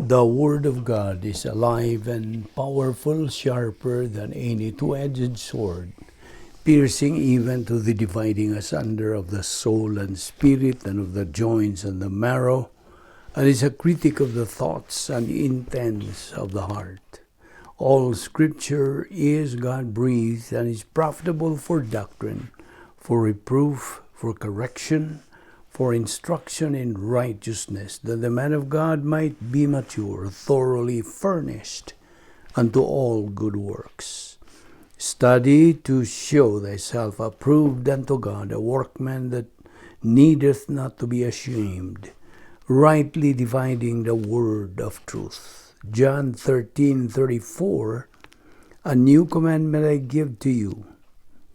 The Word of God is alive and powerful, sharper than any two-edged sword, piercing even to the dividing asunder of the soul and spirit and of the joints and the marrow, and is a critic of the thoughts and intents of the heart. All Scripture is God-breathed and is profitable for doctrine, for reproof, for correction, for instruction in righteousness, that the man of God might be mature, thoroughly furnished unto all good works. Study to show thyself approved unto God, a workman that needeth not to be ashamed, rightly dividing the word of truth. John 13:34, a new commandment I give to you,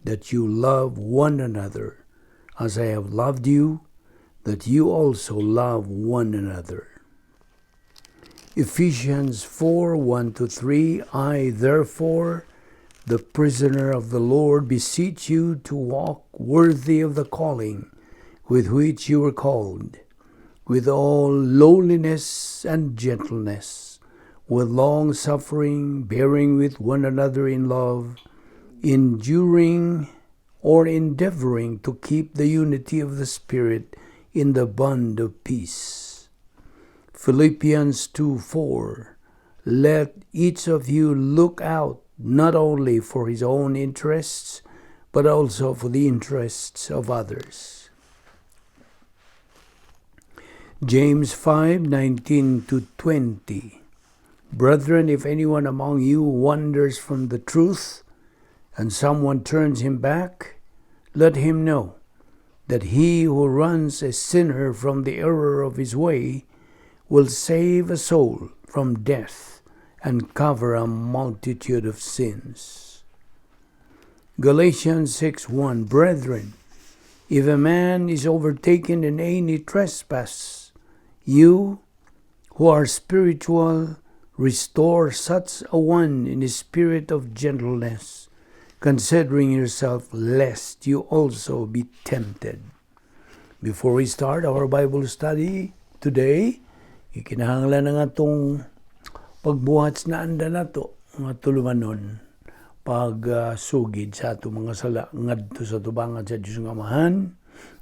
that you love one another, as I have loved you, that you also love one another. Ephesians 4:1-3, I therefore, the prisoner of the Lord, beseech you to walk worthy of the calling with which you were called, with all lowliness and gentleness, with long suffering, bearing with one another in love, enduring or endeavoring to keep the unity of the Spirit in the bond of peace. Philippians 2:4, let each of you look out not only for his own interests, but also for the interests of others. James 5:19-20, brethren, if anyone among you wanders from the truth, and someone turns him back, let him know that he who runs a sinner from the error of his way will save a soul from death and cover a multitude of sins. Galatians 6:1, brethren, if a man is overtaken in any trespass, you who are spiritual, restore such a one in a spirit of gentleness, considering yourself, lest you also be tempted. Before we start our Bible study today, ikinahanglan na nga itong pagbuhat na anda na ito, mga tulumanon, pagsugid sa ito mga sala, ngadto sa tubangan sa Diyos ng Amahan,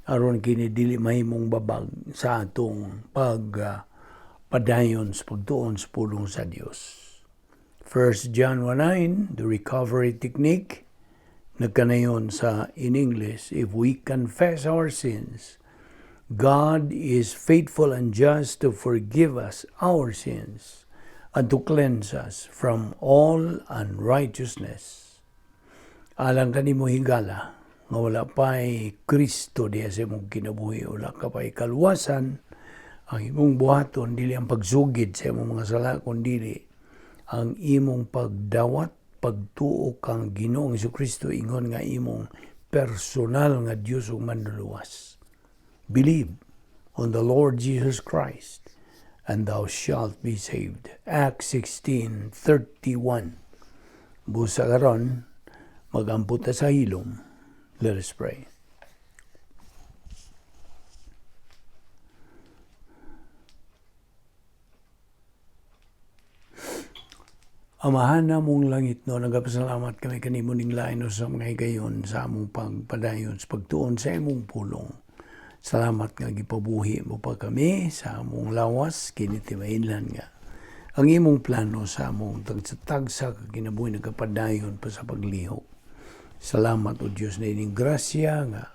aron kinidili mahimong babag sa atong padayon sa pagtuon sa pulong sa Diyos. 1 John 1:9, the recovery technique, nagkanayon sa in English, if we confess our sins, God is faithful and just to forgive us our sins and to cleanse us from all unrighteousness. Alang kanimo higala, nga wala pa'y Kristo diya sa imong kinabuhi, wala ka pa'y kalwasan, ang imong buhaton, dili ang pagsugid sa imong mga sala, kundi ang imong pagdawat, pagtuo kang Ginoong Jesucristo, ingon nga imong personal nga Dios ug manluluwas. Believe on the Lord Jesus Christ, and thou shalt be saved. Acts 16:31. Busa karon, magampot sa hilom. Let us pray. Amahan na mong langit, no, nagapasalamat kami kanimo ning lain sa mga higayon sa among pagpadayon sa pagtuon sa imong pulong. Salamat nga gipabuhi mo pa kami sa among lawas, kinitimainlan nga. Ang imong plano sa among tagsa kinabuhi nagapadayon pa sa paglihok. Salamat o Diyos na ining grasya nga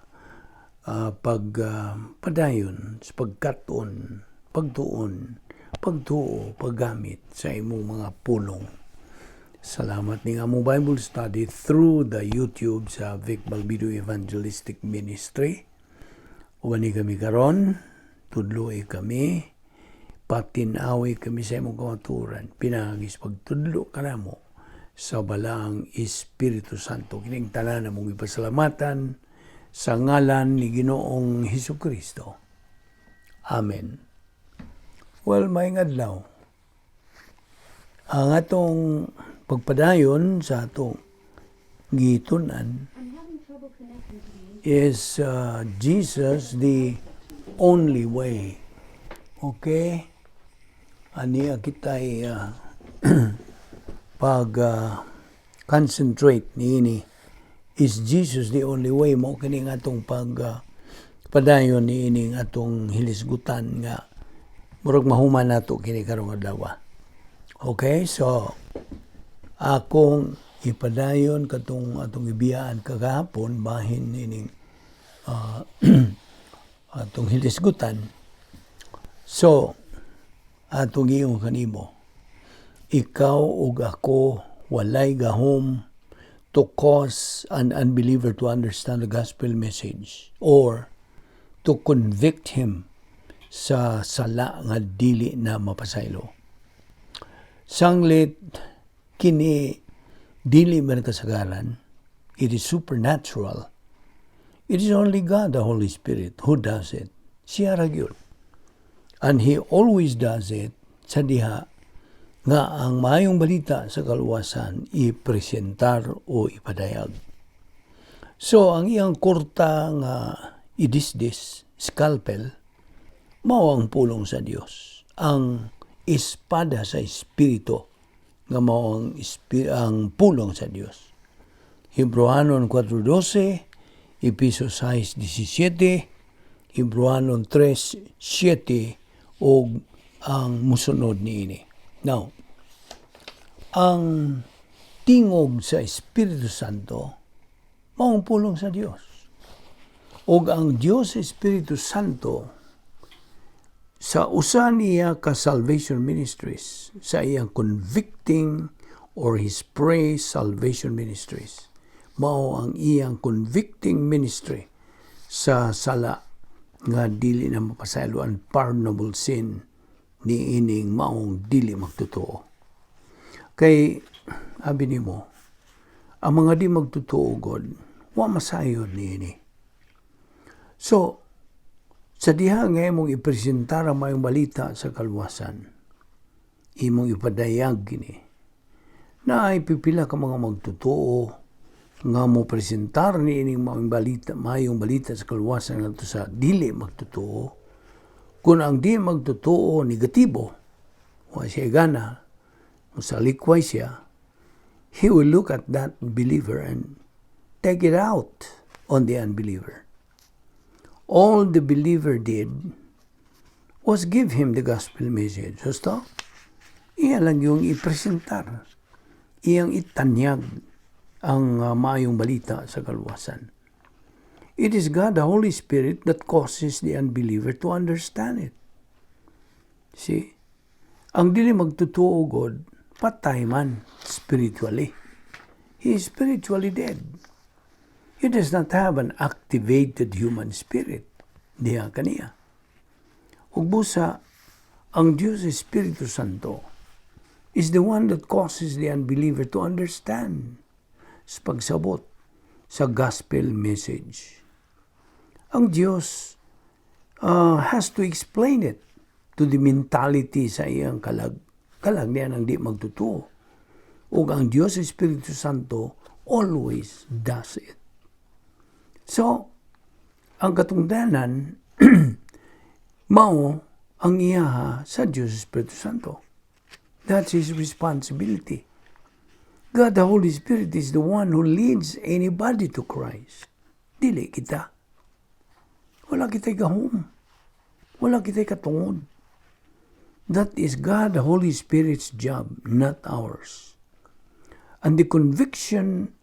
pagpadayon sa pagkatuon, pagtuo, paggamit sa imong mga pulong. Salamat ning among Bible study through the YouTube sa Vic Balbido Evangelistic Ministry. Uwani kami karon, tudloy kami, patinawi kami sa imong kamaturan, pinagis pagtudlo ka namo sa balang Espiritu Santo. Kining tanan namong ipasalamatan sa ngalan ni Ginoong Hesukristo. Amen. Well, maayong adlaw. Ang atong pagpadayon sa atong gitunan is Jesus the only way. Okay? aniya kitay pag concentrate niini, is Jesus the only way mo kini nga atong padayon niini nga atong hilisgutan nga murag mahuman nato kini karong adlaw. Okay, so akong ipadayon katong atong ibiyaan kagahapon bahin nining atong hilisgutan. So atong giingon kanimo, ikaw ug ako walay gahom to cause an unbeliever to understand the gospel message or to convict him sa sala nga dili na mapasaylo. Sanglit kini dili man kasagaran, it is supernatural. It is only God, the Holy Spirit, who does it. Siya ra gyud. And He always does it sa diha nga ang maayong balita sa kaluwasan ipresentar o ipadayag. So, ang iyang kurta nga idisdis, scalpel, mao ang pulong sa Dios. Ang espada sa Espiritu nga mao ang pulong sa Dios. Hebreanon 4:12, Efesios 6:17, Hebreanon 3:7 o ang musunod niini. Now, ang tingog sa Espiritu Santo mao ang pulong sa Dios. Og ang Dios Espiritu Santo sa usa niya ka salvation ministries, sa iyang convicting or His praise salvation ministries, mao ang iyang convicting ministry sa sala nga dili na mapasaylo, unpardonable sin ni ining maong dili magtotoo. Kay abi nimo, ang mga di magtotoo God, wa masayod ni ini. So, sa diha nga imong ipresentar ang mayong balita sa kaluwasan, imong ipadayag kini, na ay pipila ka mga magtotoo nga mo presentar ni ining mayong balita sa kaluwasan ngadto sa dili magtotoo. Kung ang di magtotoo negatibo, wa siya gana, musalikway siya, he will look at that believer and take it out on the unbeliever. All the believer did was give him the gospel message. So, iya lang yung ipresentar, iyang itanyag ang maayong balita sa kaluwasan. It is God, the Holy Spirit, that causes the unbeliever to understand it. See? Ang dili magtotoo God, patay man spiritually. He is spiritually dead. He does not have an activated human spirit. Diya kaniya. Ug busa, ang Diyos Espiritu Santo is the one that causes the unbeliever to understand sa pagsabot sa gospel message. Ang Diyos has to explain it to the mentality sa iyang kalag niya ng di magtotoo. Ug ang Diyos Espiritu Santo always does it. So, ang katungdanan mao ang iyaha sa Diyos Espiritu Santo. That's His responsibility. God, the Holy Spirit, is the one who leads anybody to Christ. Dili kita. Wala kita'y gahom. Wala kita'y katungod. That is God, the Holy Spirit's job, not ours. And the conviction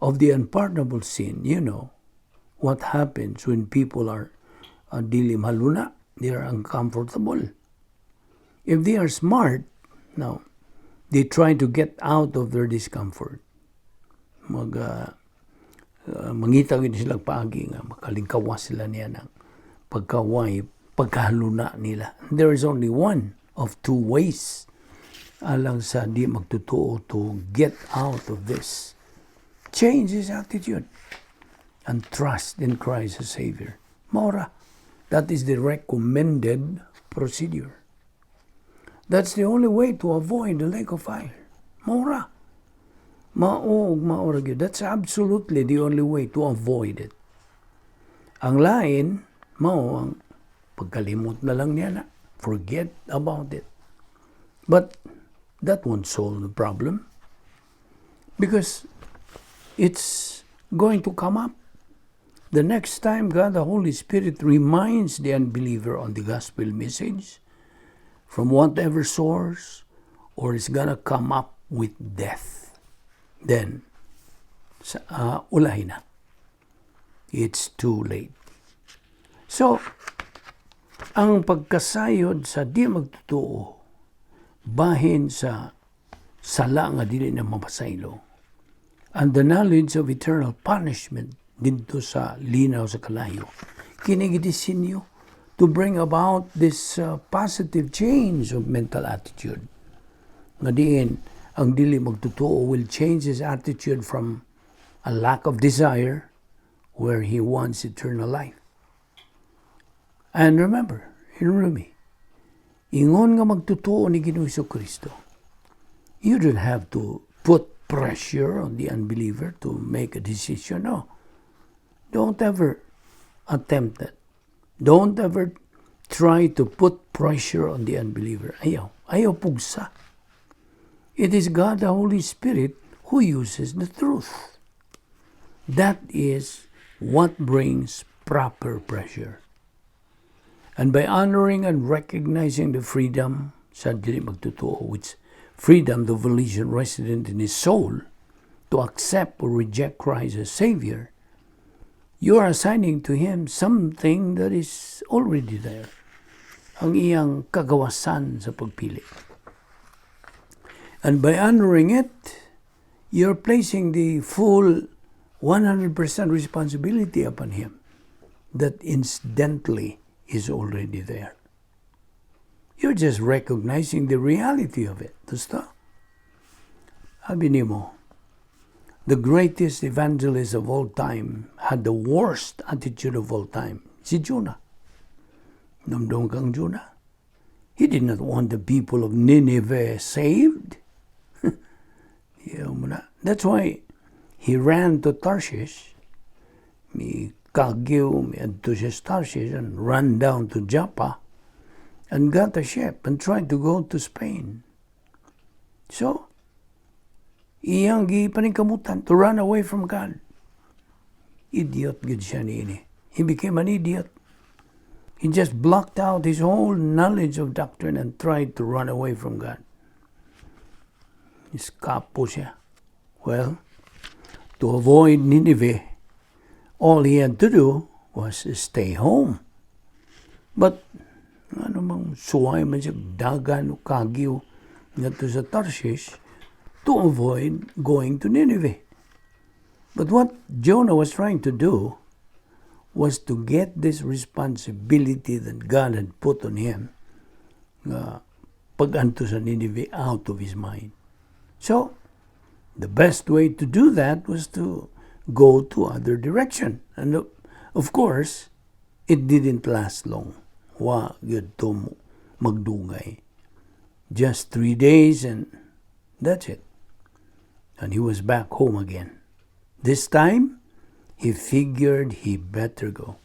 of the unpardonable sin, you know, what happens when people are dili maluna, they are uncomfortable. If they are smart, now, they try to get out of their discomfort. Mangita gid sila paagi nga makalingkawas sila niya ng pagkaway, pagkahaluna nila. There is only one of two ways alang sa di magtotoo to get out of this. Change his attitude and trust in Christ as Savior. Maura, that is the recommended procedure. That's the only way to avoid the lake of fire. Maura. Maura gyud. That's absolutely the only way to avoid it. Ang lain, ang pagkalimot na lang niya na. Forget about it. But that won't solve the problem, because it's going to come up. The next time God the Holy Spirit reminds the unbeliever on the gospel message from whatever source, or it's gonna come up with death, then ulahin na. It's too late. So, ang pagkasayod sa di magtotoo bahin sa sala nga dili na mapasaylo, and the knowledge of eternal punishment dito sa linaw sa kalayo, kinigidisinyo to bring about this positive change of mental attitude. Nga diin, ang dili magtotoo will change his attitude from a lack of desire, where he wants eternal life. And remember, me, ingon nga magtotoo ni Ginoong Jesucristo, you don't have to put pressure on the unbeliever to make a decision. No. Don't ever attempt that. Don't ever try to put pressure on the unbeliever. Ayaw pugsa. It is God the Holy Spirit who uses the truth. That is what brings proper pressure. And by honoring and recognizing the freedom sa dili magtotoo, which freedom, the volition resident in his soul, to accept or reject Christ as Savior, you are assigning to him something that is already there. Ang iyang kagawasan sa pagpili. And by honoring it, you're placing the full 100% responsibility upon him that incidentally is already there. You're just recognizing the reality of it. Basta. Sabi nimo, the greatest evangelist of all time had the worst attitude of all time. Si Jonah. Namdong kang Jonah. He did not want the people of Nineveh saved. That's why he ran to Tarshish. May kagyo, may adto siya sa Tarshish, and ran down to Joppa and got a ship and tried to go to Spain. So, iyang gipaningkamutan to run away from God. Idiot gid siya niini. He became an idiot. He just blocked out his whole knowledge of doctrine and tried to run away from God. Iskapo siya. Well, to avoid Nineveh, all he had to do was stay home. But, ano mang suway man siya, dagan o kagyo nga to sa Tarshish, to avoid going to Nineveh. But what Jonah was trying to do was to get this responsibility that God had put on him, pag-anto sa Nineveh, out of his mind. So, the best way to do that was to go to other direction. And of course, it didn't last long. Wa gyud to magdungay. Just 3 days and that's it. And he was back home again. This time, he figured he better go.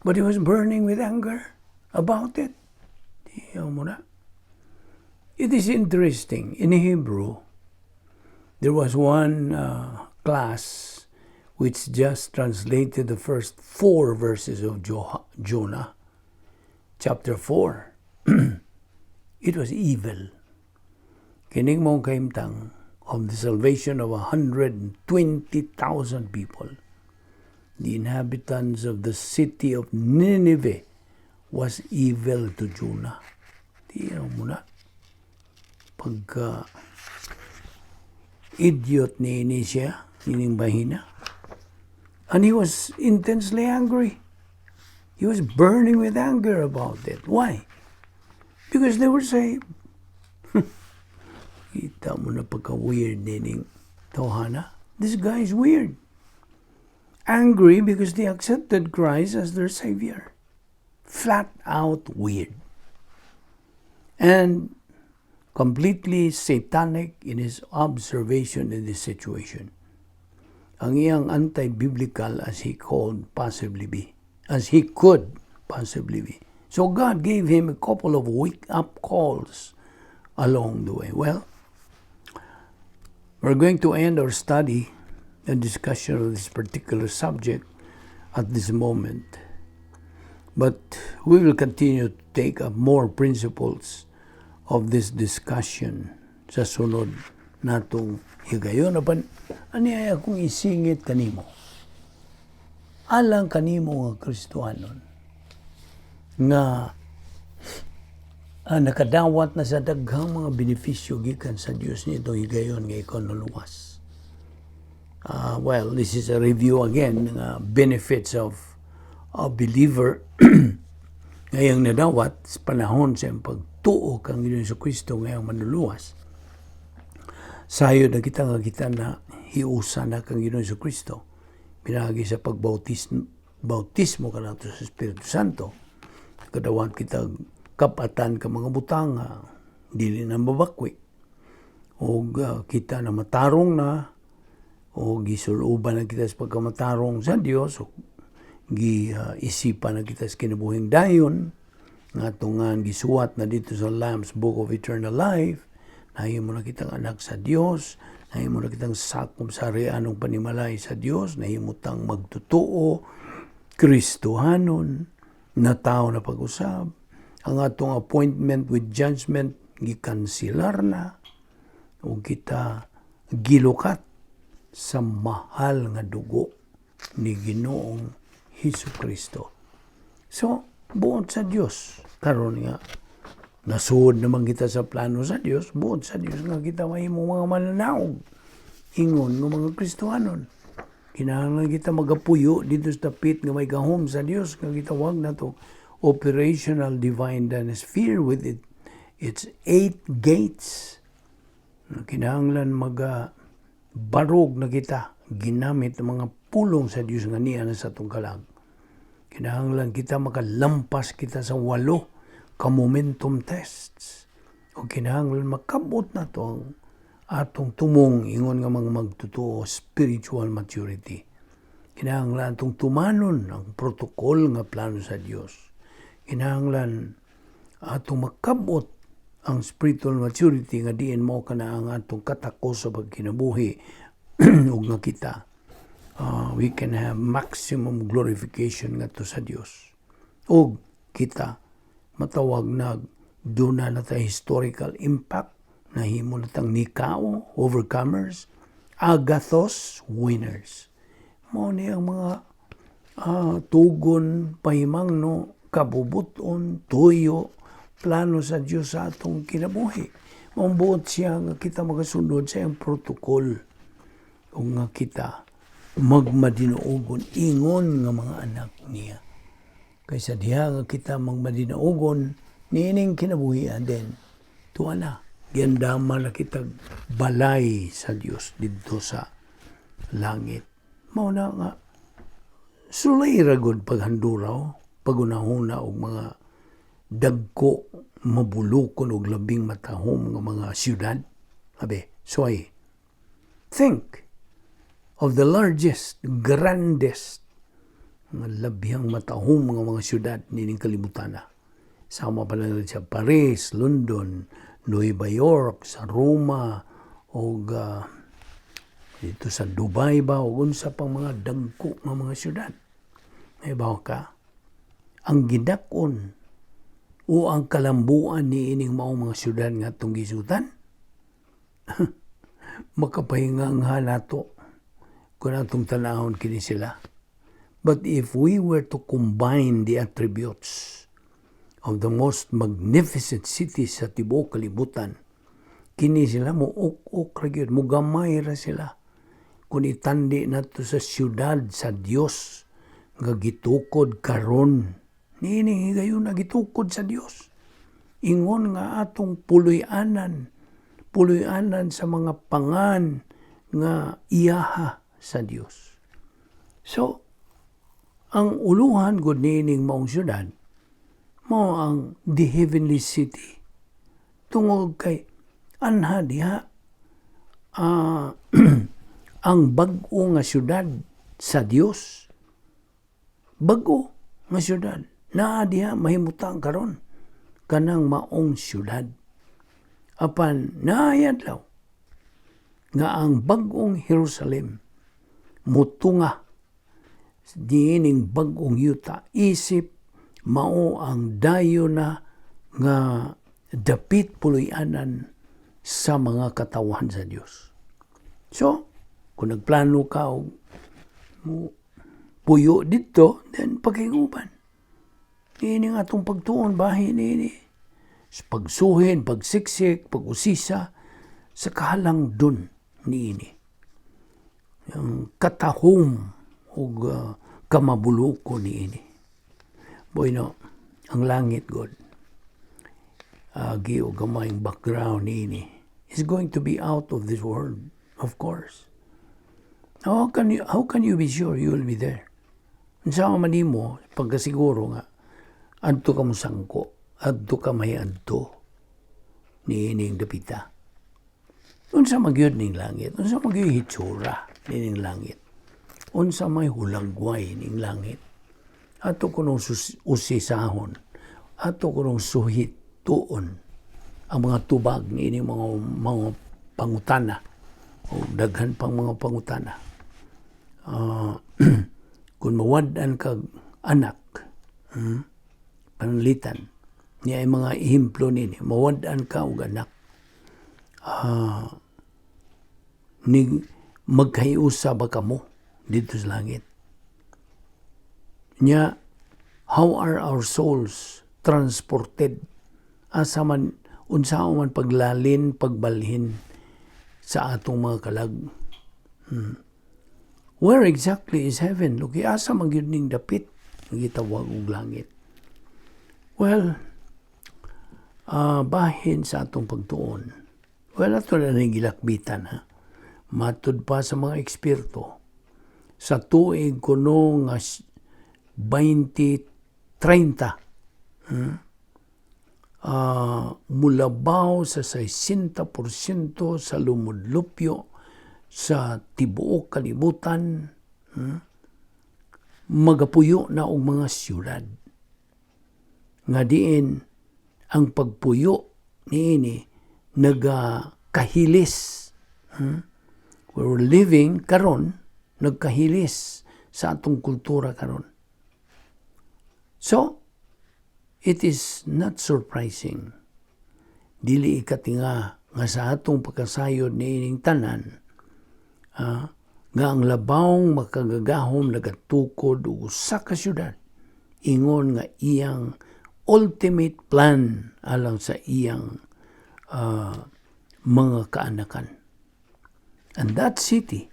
But he was burning with anger about it. It is interesting. In Hebrew, there was one class which just translated the first 4 verses of Jonah, chapter 4. It was evil. Kining mong kaimtang of the salvation of 120,000 people. The inhabitants of the city of Nineveh was evil to Jonah. Tiyan mo na. Pagka idiot ni siya, ining bahina. And he was intensely angry. He was burning with anger about it. Why? Because they were saved. Kita mo na pagka-weird nining tawhana. This guy is weird. Angry because they accepted Christ as their Savior. Flat out weird. And completely satanic in his observation in this situation. Ang iyang anti-biblical as he could possibly be. So God gave him a couple of wake-up calls along the way. Well, we're going to end our study and discussion of this particular subject at this moment. But we will continue to take up more principles of this discussion sa sunod natong higayon. Aniaya kong isingit kanimo. Alang kanimo nga Kristohanon nga nakadawat na sa daghang mga benepisyo gikan sa Dios nito higayon nga ikaw naluwas. Well, this is a review again ng benefits of a believer ngayong nadawat sa panahon sa pagtuo kang Ginoong Jesucristo ngayong manluluwas. Sayo na kita na hiusa na kang Ginoong Jesucristo pinagi sa pagbautismo ka nato sa Espiritu Santo. Kadawat kita kapatan ka mga butang dili na mabakwi o kita na matarong na o gisuluban na kita sa pagkamatarong sa Dios o isipan na kita sa kinabuhing dayon nga tungan gisuwat na dito sa Lamb's Book of Eternal Life. Nahimo na kitang anak sa Dios, nahimo na kitang sakom sa arianong panimalay sa Dios, nahimo tang magtutuo Kristohanon na tao na pag-usab. Ang atong appointment with judgment gikansilar na o kita gilukat sa mahal nga dugo ni Ginoong Jesucristo. So, buod sa Dios karon nga nasuod naman kita sa plano sa Dios, buod sa Dios nga kita mahimo mga mananaog ingon nga mga Kristohanon. Kinahanglan kita magapuyo dito sa tapit nga may gahom sa Dios nga gitawag na to operational divine dynasty with its 8 gates. Kinahanglan barog na kita ginamit ng mga pulong sa Dios nga niya na sa itong kalag. Kinahanglan kita makalampas kita sa 8 ka-momentum tests. O kinahanglan makabot na to ang atong tumong ingon nga mga magtutuo spiritual maturity. Kinahanglan itong tumanon ang protocol nga plano sa Dios. Kinahanglan atong makabot ang spiritual maturity nga diin mo kana ang atong katakos sa pagkinabuhi ug nga kita we can have maximum glorification nga to sa Dios. Ug kita matawag na duna na tayo historical impact, nahimo na tang nikao, overcomers, agathos, winners. Mao ni ang mga tugon, pahimangno, kabubuton, tuyo, plano sa Diyos sa atong kinabuhi. Mambuot siya nga kita magasunod sa iyang protocol o nga kita magmadinaugon ingon nga mga anak niya. Kaysa diha nga kita magmadinaugon niining kinabuhian din. Tuwa na. Gandama na kita balay sa Diyos dito sa langit. Mao na nga sulay ragod paghanduraw, pagunahuna og mga dagko mabulukon og labing matahom nga mga siyudad. So think of the largest, grandest nga labihang matahom nga mga siyudad nining kalibutan na. Sama pa lang sa Paris, London, Nueva York, sa Roma, o dito sa Dubai ba, o unsa pang mga dagko nga mga siyudad. May bawa ka, ang gidakon o ang kalambuan ni ining maong mga siyudad nga itong gisutan, makapahinga nato kung atong tanahon kini sila. But if we were to combine the attributes of the most magnificent cities sa tibuok kalibutan, kini sila mo uk-uk ra gyud, mo gamay ra sila. Kung itandi nato sa siyudad sa Dios nga gitukod karon, nining higayon na gitukod sa Dios. Ingon nga atong puloy-anan sa mga pangan nga iyaha sa Dios. So, ang uluhan gud nining maong siyudad mao ang the heavenly city. Tungod kay anha diha ang bag-o nga siyudad sa Dios. Bag-o nga siyudad. na diha mahimutang karon kanang maong syudad. Apan naayadlaw nga ang bag-ong Jerusalem mutunga diining bag-ong yuta isip mao ang dayo na nga dapit puloy-anan sa mga katawan sa Dios. So, kung nagplano ka og puyo dito, then pakiguban. Ini nga atong pagtuon bahin ini. Pagsuhin, pagsiksik, pag-usisa, sa kahalang dun ni ini. Yung katahom o kamabuluko ni ini. Boy no, ang langit God, agi o gamayng background ni ini, is going to be out of this world, of course. How can you be sure you will be there? Sa man mo, pagkasiguro nga, adto ka mo sangko, adto ka may adto ni ining dapita. Unsa magyud ning langit, unsa magyud hitsura ning langit, unsa may hulagway ning langit, ato kunong usisahon, ato kunong suhit tuon ang mga tubag ni ining mga pangutana o daghan pang mga pangutana. Kung mawad-an kag anak, panlitan, niya ay mga ihimplo nini, mawad-an ka og anak, magkahiusa ba ka mo dito sa langit? Niya, how are our souls transported? Asa man, unsa man paglalin, pagbalhin sa atong mga kalag. Where exactly is heaven? Luki asa magyud ning dapit gitawag og langit. Well, bahin sa atong pagtuon. Well, ato na ning gilakbitan ha. Matud pa sa mga eksperto sa tuig kuno nga 2030 mulabaw sa 60% sa lumudlupyo sa tibuok kalibutan, magapuyo na og mga syudad. Nga diin, ang pagpuyo niini nagkahilis. We're living karon, nagkahilis sa atong kultura karon. So, it is not surprising. Dili ikatinga nga sa atong pagkasayod niining tanan, nga ang labawng makagagahom nagatukod o usa ka syudad ingon nga iyang ultimate plan alang sa iyang mga kaanakan. And that city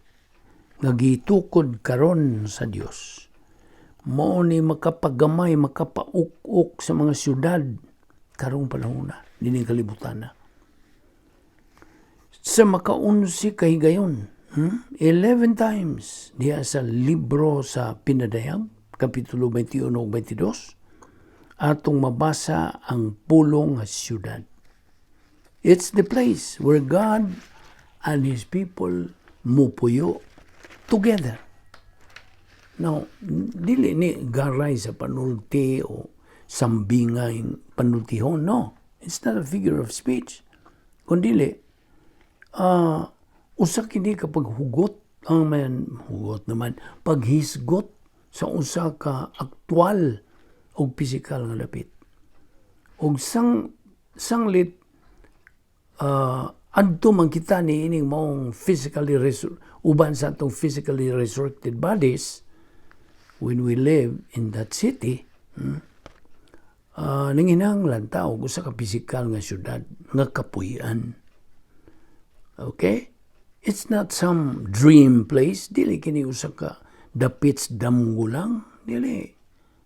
nga gitukod karon sa Dios mao ni makapagamay, makapauk-uk sa mga syudad karong panahon na dining kalibutan na. Sa makaunsi kahigayon, 11 times diya sa libro sa Pinadayag, Kapitulo 21 o 22, atong mabasa ang pulong nga syudad. It's the place where God and His people mupuyo together. Now, dili ni garay sa panulti o sambingay panultihon. No, it's not a figure of speech. Kundili, usa kini kapag hugot naman paghisgot sa usa ka aktual o pisikal nga dapit. Og sanglit adto man kita ni ining maong uban sa atong physically resurrected bodies when we live in that city. Nanginahanglan ta og usa ka pisikal nga syudad nga kapuy-an. Okay? It's not some dream place. Dili kini usa ka dapits damgo lang. Dili.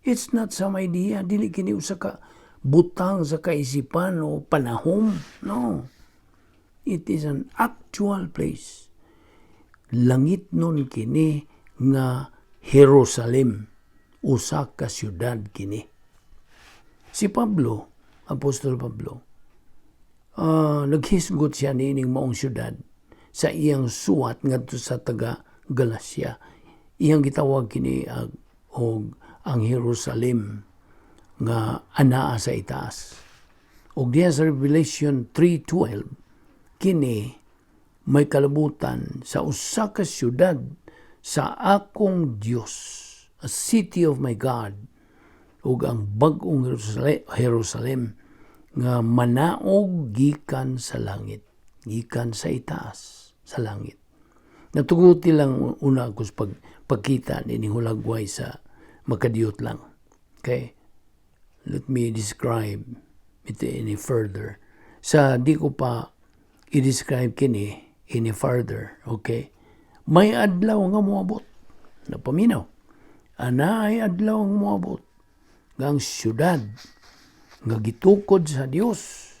It's not some idea. Dili kini usa ka butang sa kaisipan o panahom. No. It is an actual place. Langit nun kini nga Jerusalem. Usa ka syudad kini. Si Pablo, Apostol Pablo, naghisgot siya niining maong syudad sa iyang suwat ngadto sa taga Galacia. Iyang gitawag kini og ang Jerusalem nga anaa sa itaas. Og diya sa Revelation 3:12 kini may kalabutan sa usa ka syudad sa akong Dios, a city of my God, ug ang bag-ong Jerusalem nga manaog gikan sa langit, gikan sa itaas sa langit. Natuguti lang una ako sa pagkita ni hulagway sa makadiyot lang. Okay? Let me describe it any further. Sa di ko pa i-describe kini any further. Okay? May adlaw nga moabot. Napaminaw. Ana ay adlaw nga moabot. Nga ang syudad nga gitukod sa Dios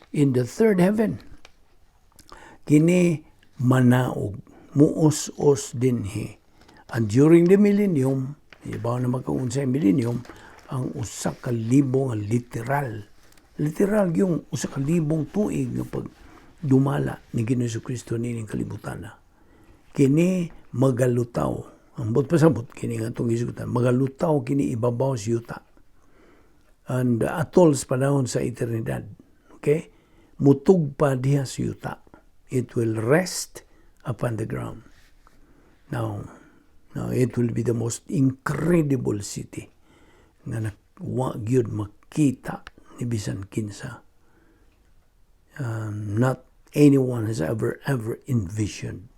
in the third heaven. Kini manaog. Muos-os dinhi. And during the millennium, ibaw na magkaunsay millennium, ang usa ka libo nga literal yung usa ka libong tuig nga pag dumala ni Ginoong Kristo nining kalibutan na. Kini magalutaw. Ang bot pasabot kini nga itong isutan. Magalutaw kini ibabaw sa yuta. And atol sa panahon sa eternidad. Okay? Mutug pa diha sa yuta. It will rest upon the ground. Now it will be the most incredible city nga wa gyud makita ni bisan kinsa. Not anyone has ever envisioned.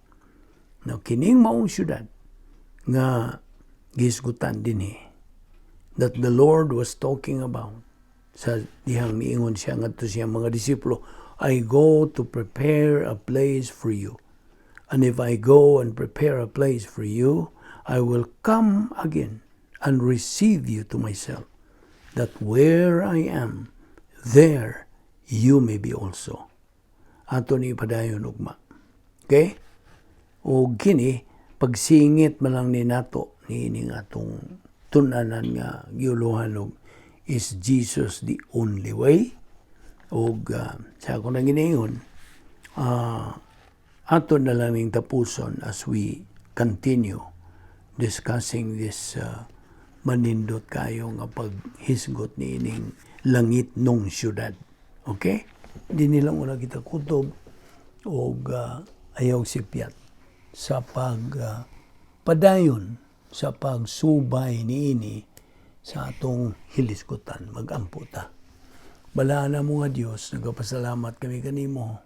Now kining maong syudad nga gisgutan dinhi that the Lord was talking about sa dihang niingon siya ngadto siya mga disipulo, I go to prepare a place for you. And if I go and prepare a place for you, I will come again and receive you to myself, that where I am, there you may be also. Ato ni padayon ugma. Okay? O kini, pagsingit man lang ni nato, nining atong tunanan nga giuluhanog, is Jesus the only way? O sa ako nang ginaingon, ato na lang ning tapuson as we continue discussing this manindot kayo nga paghisgot ni ining langit nung syudad. Okay? Hindi nilang una kita kutob o ayaw sipyat sa padayon sa pagsubay ni ini sa atong hilisgutan. Mag-ampo ta. Balaan na mo nga Diyos, nagpasalamat kami kanimo.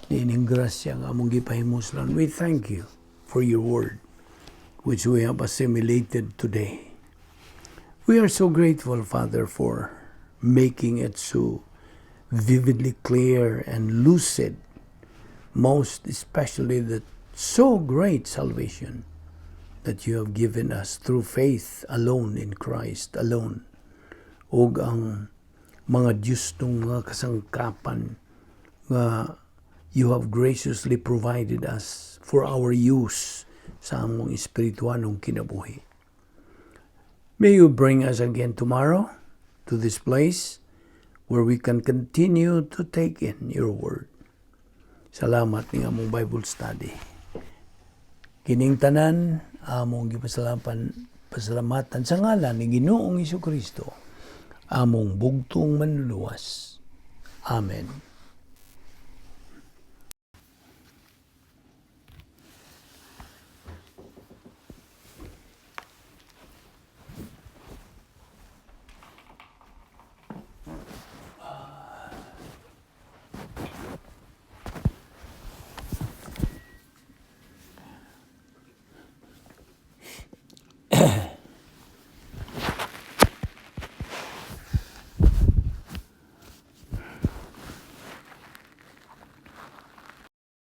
Nining grasya nga among gipahimuslan. We thank you for your word, which we have assimilated today. We are so grateful, Father, for making it so vividly clear and lucid, most especially the so great salvation that you have given us through faith alone in Christ alone. Og ang mga Diyos-tong mga kasangkapan nga you have graciously provided us for our use sa among espirituanong kinabuhi. May you bring us again tomorrow to this place where we can continue to take in your word. Salamat ng among Bible study. Kining tanan, among pasalamatan sa ngalan ni Ginoong Jesucristo, among bugtong manluluwas. Amen.